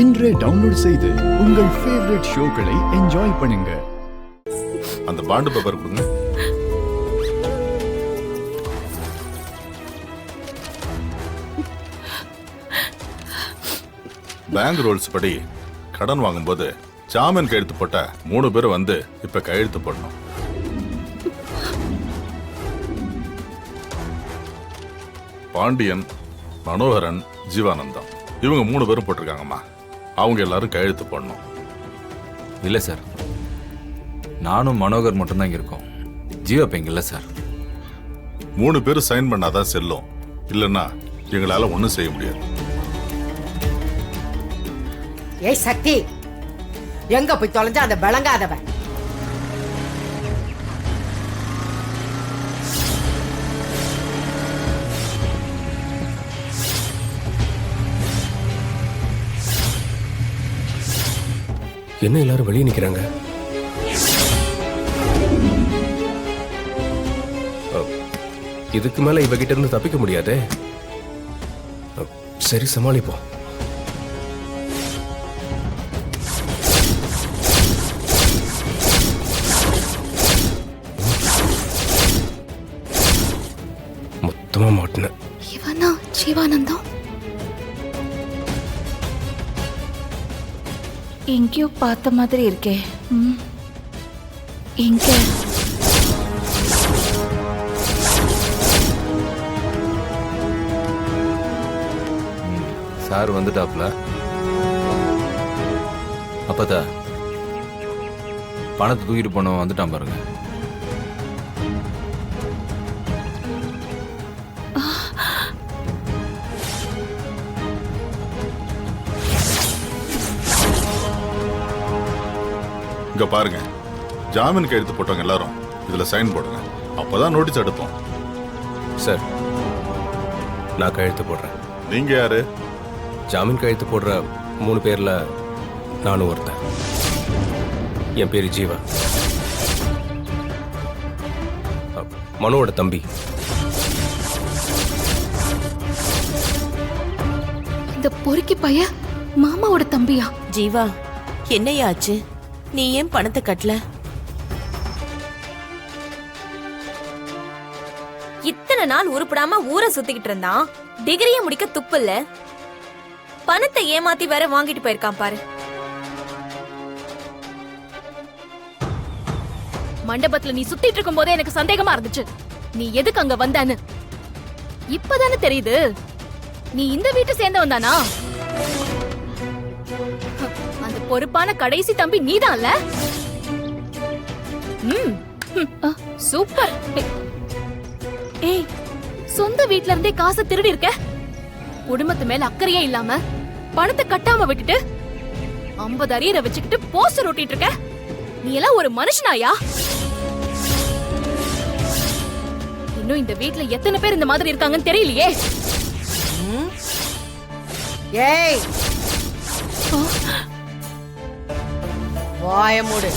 இன்றே டவுன்லோட் செய்து உங்கள் ஃபேவரட் ஷோக்களை என்ஜாய் பண்ணுங்க. அந்த பாண்டு பேப்பர் கொடுங்க. பேங்க் ரூல்ஸ் படி கடன் வாங்கும்போது ஜாமீன் கையெழுத்து போட்ட 3 பேர் வந்து இப்ப கையெழுத்து போடணும். பாண்டியன், மனோகரன், ஜீவானந்தம் இவங்க 3 பேரும் போட்டிருக்காங்கம்மா. அவங்க எல்லாரும் கையெழுத்து போடணும். இல்லை சார், நானும் மனோகர் மட்டும்தான் இங்கே இருக்கோம். ஜீவா இப்போ இங்கே இல்லை சார். 3 பேர் சைன் பண்ணாதான் செல்லும், இல்லைன்னா எங்களால ஒன்றும் செய்ய முடியாது. ஏய் சக்தி, எங்க போய் தொலைஞ்ச அந்த விளங்காதவன்? என்ன எல்லாரும் வெளியே நிக்கிறாங்க? இதுக்கு மேல இவகிட்ட இருந்து தப்பிக்க முடியாதே. சரி, சமாளிப்போம். மொத்தமா மாட்டின இவனா ஜீவானந்தம்? எங்கேயோ பார்த்த மாதிரி இருக்கே. எங்க? சார் வந்துட்டாப்ல. அப்பதா பணத்தை தூக்கிட்டு போனவன் வந்துட்டான் பாருங்க. இங்க பாருங்க, ஜாமீன் கையெழுத்து போட்டவங்க எல்லாரும் இதுல சைன் போடுங்க. அப்பதான் நோட்டீஸ் எடுப்போம். சார், நான் கையெழுத்து போடுறேன். நீங்க யாரு? ஜாமீன் கையெழுத்து போடுற 3 பேர்ல நானும் ஒருத்தன். என் பேரு ஜீவா, மனோவோட தம்பி. இந்த பொறுக்கி பைய மாமாவோட தம்பியா? ஜீவா, என்னையாச்சு? நீ ஏன் பணத்தை கட்டல? இத்தனை நாள் உருப்படாம ஊரை சுத்திக்கிட்டு இருந்தான். டிகிரிய முடிக்க துப்பு இல்ல, பணத்தை ஏமாத்தி வேற வாங்கிட்டு போயிருக்கான் பாரு. மண்டபத்துல நீ சுத்திட்டு இருக்கும் போதே எனக்கு சந்தேகமா இருந்துச்சு. நீ எதுக்கு அங்க வந்தான்னு இப்பதானே தெரியுது. நீ இந்த வீட்டை சேர்ந்தவன் தானா? அந்த பொறுப்பான கடைசி தம்பி நீதான்ல? சூப்பர். ஏய், சொந்த வீட்ல இருந்தே காசை திருடி இருக்க. குடும்பத்து மேல அக்கறையே இல்லாம பணத்தை கட்டாம விட்டுட்டு 50 அரியரை வச்சுக்கிட்டு போஸ்டர் ஓட்டிட்டு இருக்க. நீ எல்லாம் ஒரு மனுஷனாயா? இன்னும் இந்த வீட்ல எத்தனை பேர் இந்த மாதிரி இருக்காங்கன்னு தெரியலையே. ஏய், வாய மூடு.